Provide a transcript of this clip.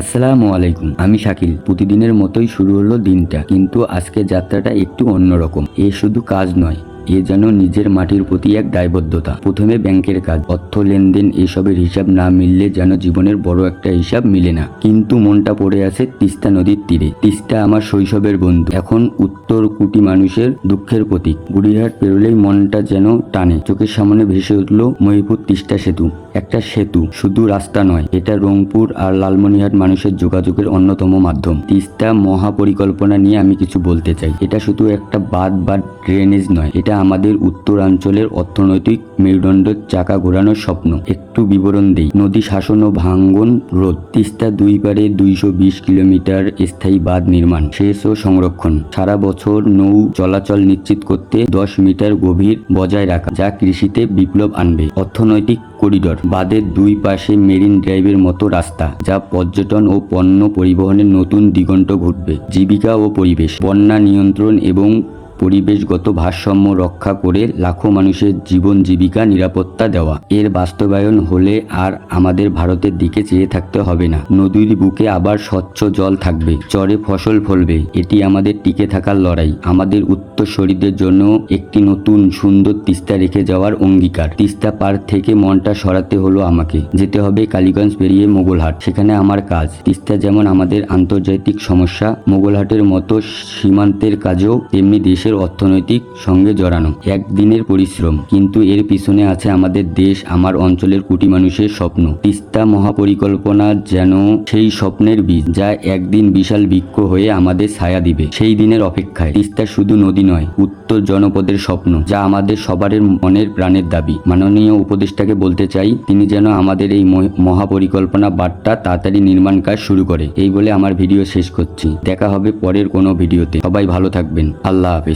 আসসালামু আলাইকুম। আমি শাকিল। প্রতিদিনের মতোই শুরু হলো দিনটা, কিন্তু আজকের যাত্রাটা একটু অন্যরকম। এ শুধু কাজ নয়, এ যেন নিজের মাটির প্রতি এক দায়বদ্ধতা। প্রথমে ব্যাংকের কাজ, অর্থ লেনদেন, এসবের হিসাব না মিললে যেন জীবনের বড় একটা হিসাব মিলে না। কিন্তু মনটা পড়ে আছে তিস্তা নদীর তীরে। তিস্তা আমার শৈশবের বন্ধু, এখন উত্তর কোটি মানুষের দুঃখের প্রতীক। বুড়িহাট পেরোলেই মনটা যেন টানে। চোখের সামনে ভেসে উঠল মহিপুর তিস্তা সেতু। একটা সেতু শুধু রাস্তা নয়, এটা রংপুর আর লালমনিরহাট মানুষের যোগাযোগের অন্যতম মাধ্যম। তিস্তা মহাপরিকল্পনা নিয়ে আমি কিছু বলতে চাই। এটা শুধু একটা বাঁধ বা ড্রেনেজ নয়, এটা আমাদের উত্তরাঞ্চলের অর্থনৈতিক মেরুদণ্ডের চাকা ঘোরানোর স্বপ্ন। একটু বিবরণ দেই। নদী শাসন ও ভাঙ্গন রোধ। তিস্তা দুই পারে 220 কিলোমিটার স্থায়ী বাঁধ নির্মাণ, সেচ ও সংরক্ষণ। সারা বছর নৌ চলাচল নিশ্চিত করতে 10 মিটার গভীর বজায় রাখা, যা কৃষিতে বিপ্লব আনবে। অর্থনৈতিক করিডর। বাঁধের দুই পাশে মেরিন ড্রাইভের মতো রাস্তা, যা পর্যটন ও পণ্য পরিবহনের নতুন দিগন্ত ঘটবে। জীবিকা ও পরিবেশ। বন্যা নিয়ন্ত্রণ এবং পরিবেশগত ভারসাম্য রক্ষা করে লাখো মানুষের জীবন জীবিকা নিরাপত্তা দেওয়া। এর বাস্তবায়ন হলে আর আমাদের ভারতের দিকে চেয়ে থাকতে হবে না। নদীর বুকে আবার স্বচ্ছ জল থাকবে, চরে ফসল ফলবে। এটি আমাদের টিকে থাকার লড়াই, আমাদের উত্তরসূরিদের জন্য একটি নতুন সুন্দর তিস্তা রেখে যাওয়ার অঙ্গীকার। তিস্তা পার থেকে মনটা সরাতে হলো আমাকে। যেতে হবে কালীগঞ্জ পেরিয়ে মোগলহাট, সেখানে আমার কাজ। তিস্তা যেমন আমাদের আন্তর্জাতিক সমস্যা, মোগলহাটের মতো সীমান্তের কাজেও তেমনি দেশের অর্থনৈতিক সঙ্গে জড়ানো। একদিনের পরিশ্রম, কিন্তু এর পিছনে আছে আমাদের দেশ, আমার অঞ্চলের কোটি মানুষের স্বপ্ন। তিস্তা মহাপরিকল্পনা যেন সেই স্বপ্নের বীজ, যা একদিন বিশাল বৃক্ষ হয়ে আমাদের ছায়া দিবে। সেই দিনের অপেক্ষায়। তিস্তা শুধু নদী নয়, উত্তর জনপদের স্বপ্ন, যা আমাদের সবার মনের প্রাণের দাবি। মাননীয় উপদেষ্টাকে বলতে চাই, তিনি যেন আমাদের এই মহাপরিকল্পনা বার্তা তাড়াতাড়ি নির্মাণ কাজ শুরু করে। এই বলে আমার ভিডিও শেষ করছি। দেখা হবে পরের কোনো ভিডিওতে। সবাই ভালো থাকবেন। আল্লাহ হাফেজ।